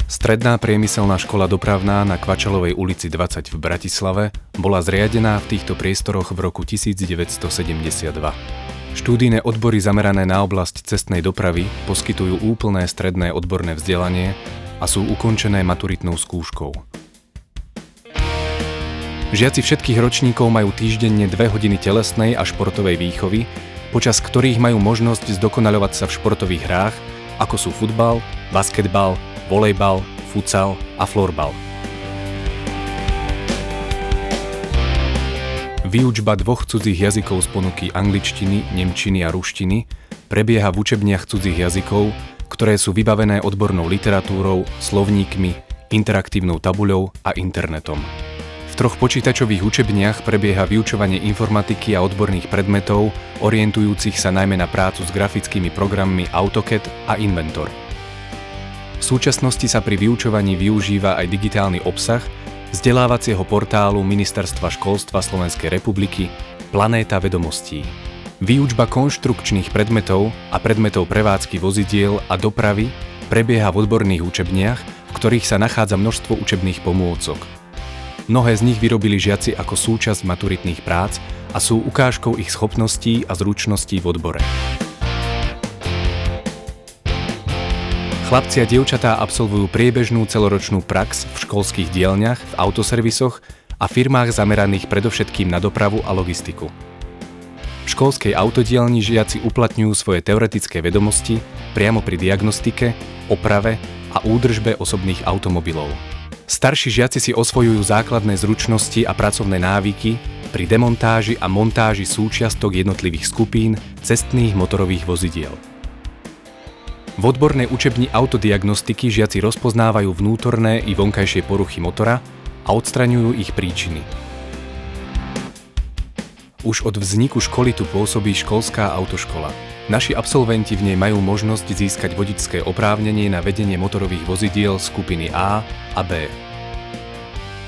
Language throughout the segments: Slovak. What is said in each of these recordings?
Stredná priemyselná škola dopravná na Kvačalovej ulici 20 v Bratislave bola zriadená v týchto priestoroch v roku 1972. Štúdijné odbory zamerané na oblasť cestnej dopravy poskytujú úplné stredné odborné vzdelanie a sú ukončené maturitnou skúškou. Žiaci všetkých ročníkov majú týždenne 2 hodiny telesnej a športovej výchovy, počas ktorých majú možnosť zdokonaľovať sa v športových hrách, ako sú futbal, basketbal, volejbal, futsal a florbal. Výučba 2 cudzích jazykov z ponuky angličtiny, nemčiny a ruštiny prebieha v učebniach cudzích jazykov, ktoré sú vybavené odbornou literatúrou, slovníkmi, interaktívnou tabuľou a internetom. V 3 počítačových učebniach prebieha vyučovanie informatiky a odborných predmetov, orientujúcich sa najmä na prácu s grafickými programmi AutoCAD a Inventor. V súčasnosti sa pri vyučovaní využíva aj digitálny obsah vzdelávacieho portálu Ministerstva školstva Slovenskej republiky Planéta vedomostí. Výučba konštrukčných predmetov a predmetov prevádzky vozidiel a dopravy prebieha v odborných učebniach, v ktorých sa nachádza množstvo učebných pomôcok. Mnohé z nich vyrobili žiaci ako súčasť maturitných prác a sú ukážkou ich schopností a zručností v odbore. Chlapci a dievčatá absolvujú priebežnú celoročnú prax v školských dielňach, v autoservisoch a firmách zameraných predovšetkým na dopravu a logistiku. V školskej autodielni žiaci uplatňujú svoje teoretické vedomosti priamo pri diagnostike, oprave a údržbe osobných automobilov. Starší žiaci si osvojujú základné zručnosti a pracovné návyky pri demontáži a montáži súčiastok jednotlivých skupín cestných motorových vozidiel. V odbornej učebni autodiagnostiky žiaci rozpoznávajú vnútorné i vonkajšie poruchy motora a odstraňujú ich príčiny. Už od vzniku školy tu pôsobí školská autoškola. Naši absolventi v nej majú možnosť získať vodičské oprávnenie na vedenie motorových vozidiel skupiny A a B.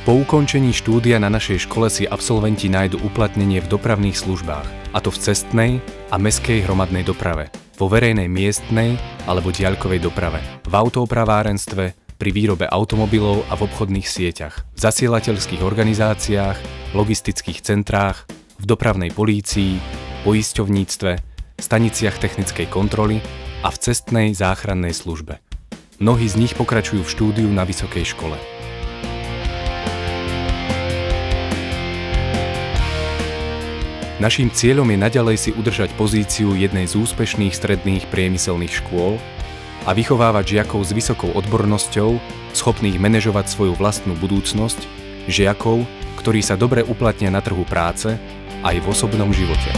Po ukončení štúdia na našej škole si absolventi nájdu uplatnenie v dopravných službách, a to v cestnej a mestskej hromadnej doprave, vo verejnej miestnej alebo diaľkovej doprave, v autoopravárenstve, pri výrobe automobilov a v obchodných sieťach, v zasielateľských organizáciách, logistických centrách, v dopravnej polícii, poisťovníctve, staniciach technickej kontroly a v cestnej záchrannej službe. Mnohí z nich pokračujú v štúdiu na vysokej škole. Naším cieľom je naďalej si udržať pozíciu jednej z úspešných stredných priemyselných škôl a vychovávať žiakov s vysokou odbornosťou, schopných manažovať svoju vlastnú budúcnosť, žiakov, ktorí sa dobre uplatnia na trhu práce aj v osobnom živote.